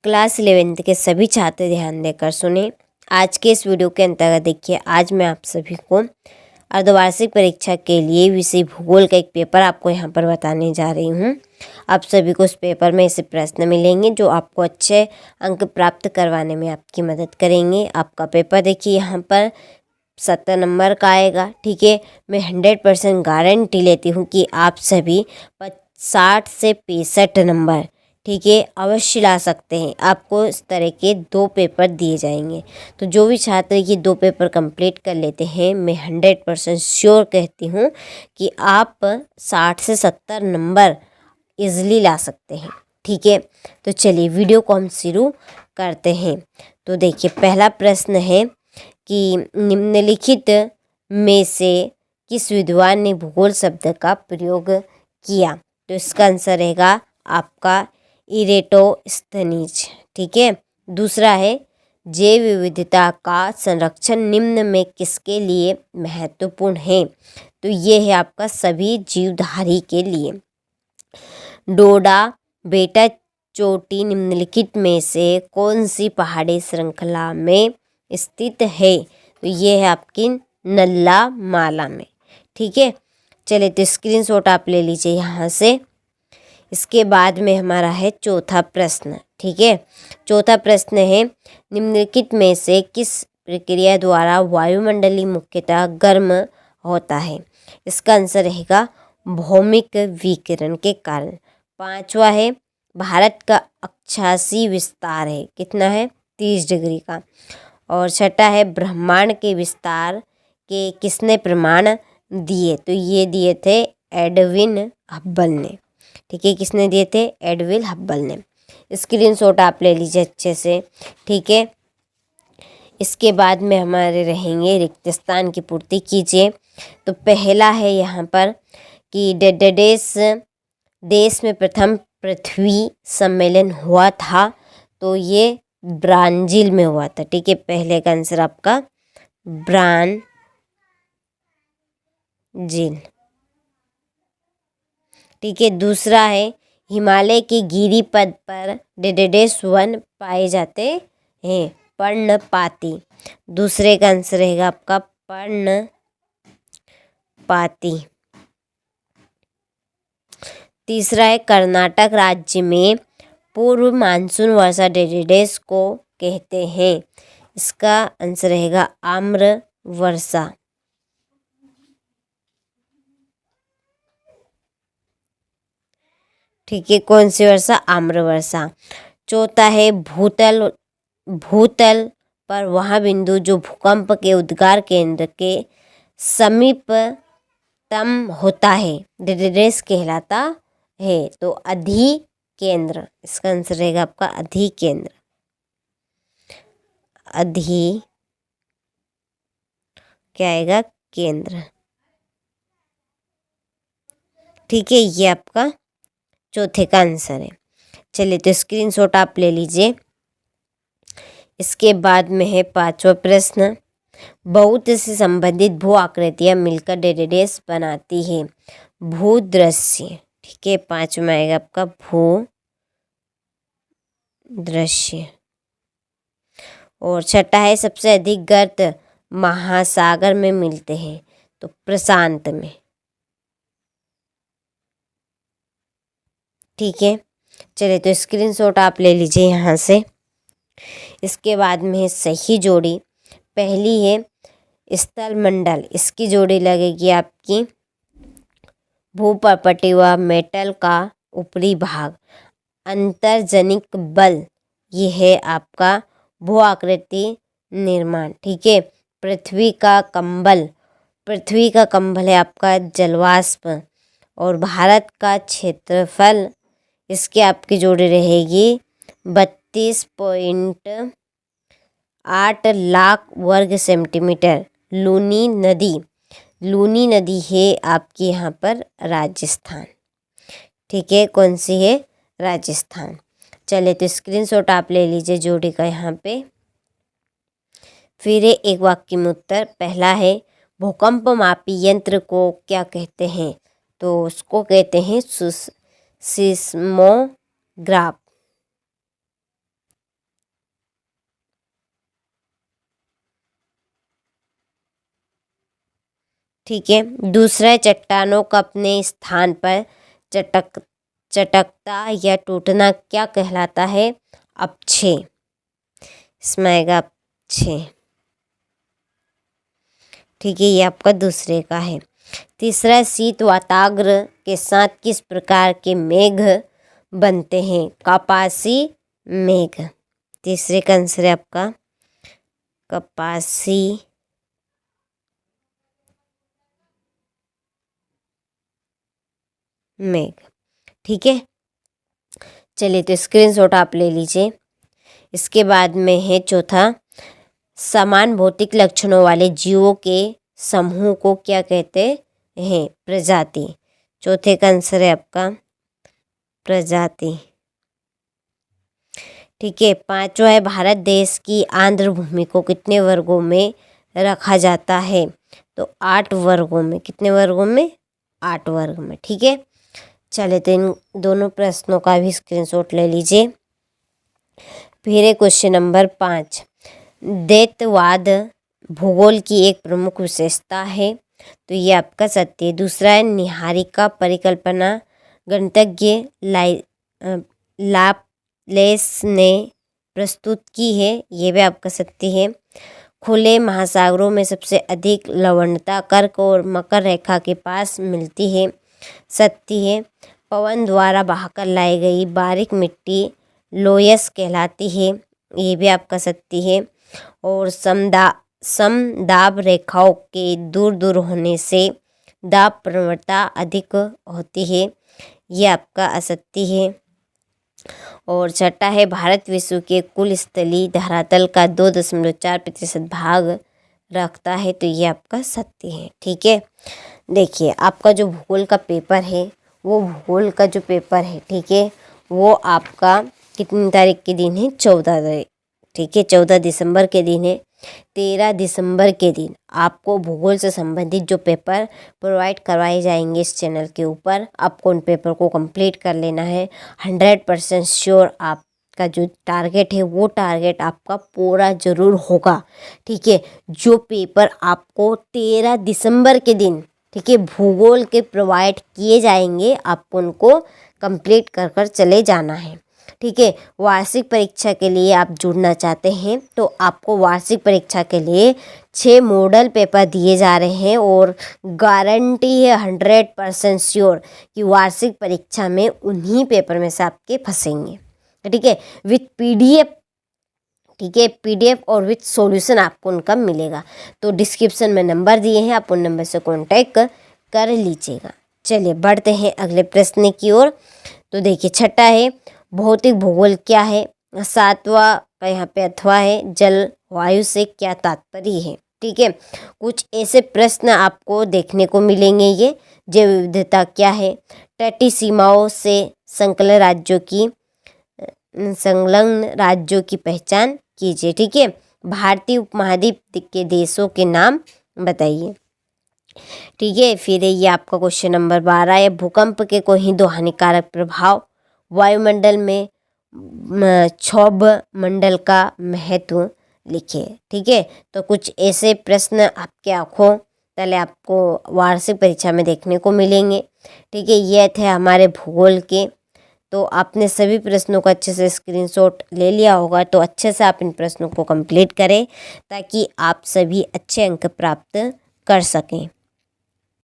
Class 11th के सभी छात्र ध्यान देकर सुने। आज के इस वीडियो के अंतर्गत देखिए, आज मैं आप सभी को अर्धवार्षिक परीक्षा के लिए विषय भूगोल का एक पेपर आपको यहाँ पर बताने जा रही हूँ। आप सभी को उस पेपर में ऐसे प्रश्न मिलेंगे जो आपको अच्छे अंक प्राप्त करवाने में आपकी मदद करेंगे। आपका पेपर देखिए यहाँ पर 70 नंबर का आएगा। ठीक है, मैं 100% गारंटी लेती हूँ कि आप सभी 60 से 65 नंबर ठीक है अवश्य ला सकते हैं। आपको इस तरह के 2 पेपर दिए जाएंगे। तो जो भी छात्र ये 2 पेपर कंप्लीट कर लेते हैं, मैं 100% श्योर कहती हूँ कि आप 60 से 70 नंबर इजीली ला सकते हैं। ठीक है, तो चलिए वीडियो को हम शुरू करते हैं। तो देखिए, पहला प्रश्न है कि निम्नलिखित में से किस विद्वान ने भूगोल शब्द का प्रयोग किया? तो इसका आंसर रहेगा आपका इरेटोस्थनीज। ठीक है, दूसरा है जैव विविधता का संरक्षण निम्न में किसके लिए महत्वपूर्ण है? तो ये है आपका सभी जीवधारी के लिए। डोडा बेटा चोटी निम्नलिखित में से कौन सी पहाड़ी श्रृंखला में स्थित है? तो ये है आपकी नल्ला माला में। ठीक है, चलिए तो स्क्रीनशॉट आप ले लीजिए यहाँ से। इसके बाद में हमारा है चौथा प्रश्न। ठीक है, चौथा प्रश्न है निम्नलिखित में से किस प्रक्रिया द्वारा वायुमंडलीय मुख्यतः गर्म होता है? इसका आंसर रहेगा भौमिक विकिरण के कारण। पांचवा है भारत का अक्षांशीय विस्तार है कितना है? 30 डिग्री का। और छठा है ब्रह्मांड के विस्तार के किसने प्रमाण दिए? तो ये दिए थे एडविन हब्बल ने। ठीक है, किसने दिए थे? एडविन हब्बल ने। स्क्रीनशॉट आप ले लीजिए अच्छे से। ठीक है, इसके बाद में हमारे रहेंगे रिक्त स्थान की पूर्ति कीजिए। तो पहला है यहाँ पर कि देश में प्रथम पृथ्वी सम्मेलन हुआ था। तो ये ब्राज़ील में हुआ था। ठीक है, पहले का आंसर आपका ब्राज़ील। ठीक है, दूसरा है हिमालय के गिरिपथ पर वन पाए जाते हैं? पर्णपाती। दूसरे का आंसर रहेगा आपका पर्णपाती। तीसरा है कर्नाटक राज्य में पूर्व मानसून वर्षा को कहते हैं? इसका आंसर रहेगा आम्र वर्षा। ठीक है, कौन सी वर्षा? आम्र वर्षा। चौथा है भूतल पर वह बिंदु जो भूकंप के उद्गार केंद्र के समीपतम होता है कहलाता है? तो अधिकेंद्र। इसका आंसर रहेगा आपका अधिकेंद्र। क्या आएगा? केंद्र। ठीक है, ये आपका चौथे का आंसर है। चलिए तो स्क्रीनशॉट आप ले लीजिए। इसके बाद में है पांचवा प्रश्न बहुत से संबंधित भू आकृतियां मिलकर बनाती है भूदृश्य। ठीक है, पांचवा आएगा आपका भूदृश्य। और छठा है सबसे अधिक गर्त महासागर में मिलते हैं? तो प्रशांत में। ठीक है, चलिए तो स्क्रीनशॉट आप ले लीजिए यहाँ से। इसके बाद में है सही जोड़ी। पहली है स्थल मंडल, इसकी जोड़ी लगेगी आपकी भूपर्पटी व मेटल का ऊपरी भाग। अंतर्जनिक बल, ये है आपका भू आकृति निर्माण। ठीक है, पृथ्वी का कंबल है आपका जलवाष्प। और भारत का क्षेत्रफल, इसकी आपकी जोड़ी रहेगी 32.8 लाख वर्ग सेंटीमीटर। लूनी नदी है आपकी यहाँ पर राजस्थान। ठीक है, कौन सी है? राजस्थान। चलिए तो स्क्रीनशॉट आप ले लीजिए जोड़ी का यहाँ पे। फिर एक वाक्य में उत्तर। पहला है भूकंप मापी यंत्र को क्या कहते हैं? तो उसको कहते हैं सिस्मोग्राफ। ठीक है। दूसरा, चट्टानों का अपने स्थान पर चटकता या टूटना क्या कहलाता है? अपक्षय। इसमें आएगा अपक्षय। ठीक है, ये आपका दूसरे का है। तीसरा, शीत वाताग्र के साथ किस प्रकार के मेघ बनते हैं? कपासी मेघ। तीसरे का आंसर है आपका कपासी मेघ। ठीक है, चलिए तो स्क्रीनशॉट आप ले लीजिए। इसके बाद में है चौथा, समान भौतिक लक्षणों वाले जीवों के समूह को क्या कहते हैं? प्रजाति। चौथे का आंसर है आपका प्रजाति। ठीक है, पांचवा है, भारत देश की आंध्र भूमि को कितने वर्गों में रखा जाता है? तो 8 वर्गों में। कितने वर्गों में? 8 वर्ग में। ठीक है, चले तो इन दोनों प्रश्नों का भी स्क्रीनशॉट ले लीजिए। फिर है क्वेश्चन नंबर 5, द्वैतवाद भूगोल की एक प्रमुख विशेषता है? तो ये आपका सत्य है। दूसरा है, निहारिका परिकल्पना गणितज्ञ लाप्लेस ने प्रस्तुत की है? ये भी आपका सत्य है। खुले महासागरों में सबसे अधिक लवणता कर्क और मकर रेखा के पास मिलती है? सत्य है। पवन द्वारा बहाकर लाई गई बारीक मिट्टी लोयस कहलाती है? ये भी आपका सत्य है। और समदाब रेखाओं के दूर दूर होने से दाब प्रवणता अधिक होती है? ये आपका असत्य है। और छठा है, भारत विश्व के कुल स्थलीय धरातल का 2.4% भाग रखता है? तो ये आपका सत्य है। ठीक है, देखिए आपका जो भूगोल का पेपर है, वो भूगोल का जो पेपर है, ठीक है, वो आपका कितनी तारीख के दिन है? 14 तारीख। ठीक है, 14 दिसंबर के दिन है। 13 दिसंबर के दिन आपको भूगोल से संबंधित जो पेपर प्रोवाइड करवाए जाएंगे इस चैनल के ऊपर, आपको उन पेपर को कंप्लीट कर लेना है। 100% श्योर आपका जो टारगेट है वो टारगेट आपका पूरा ज़रूर होगा। ठीक है, जो पेपर आपको 13 दिसंबर के दिन, ठीक है, भूगोल के प्रोवाइड किए जाएंगे, आपको उनको कंप्लीट कर कर चले जाना है। ठीक है, वार्षिक परीक्षा के लिए आप जुड़ना चाहते हैं तो आपको वार्षिक परीक्षा के लिए 6 मॉडल पेपर दिए जा रहे हैं और गारंटी है 100% श्योर कि वार्षिक परीक्षा में उन्हीं पेपर में से आपके फंसेंगे। ठीक है, विथ पीडीएफ। ठीक है, पीडीएफ और विथ सॉल्यूशन आपको उनका मिलेगा। तो डिस्क्रिप्शन में नंबर दिए हैं, आप उन नंबर से कॉन्टैक्ट कर लीजिएगा। चलिए बढ़ते हैं अगले प्रश्न की ओर। तो देखिए छठा है, भौतिक भूगोल क्या है? सातवां का यहाँ पे अथवा है, जल वायु से क्या तात्पर्य है? ठीक है, कुछ ऐसे प्रश्न आपको देखने को मिलेंगे। ये जैव विविधता क्या है? तटीय सीमाओं से संलग्न राज्यों की पहचान कीजिए। ठीक है, भारतीय उपमहाद्वीप के देशों के नाम बताइए। ठीक है, फिर ये आपका क्वेश्चन नंबर 12 है, भूकंप के कोई 2 हानिकारक प्रभाव? वायुमंडल में क्षोभ मंडल का महत्व लिखिए। ठीक है, तो कुछ ऐसे प्रश्न आपके आँखों तले आपको वार्षिक परीक्षा में देखने को मिलेंगे। ठीक है, ये थे हमारे भूगोल के। तो आपने सभी प्रश्नों का अच्छे से स्क्रीनशॉट ले लिया होगा, तो अच्छे से आप इन प्रश्नों को कंप्लीट करें ताकि आप सभी अच्छे अंक प्राप्त कर सकें।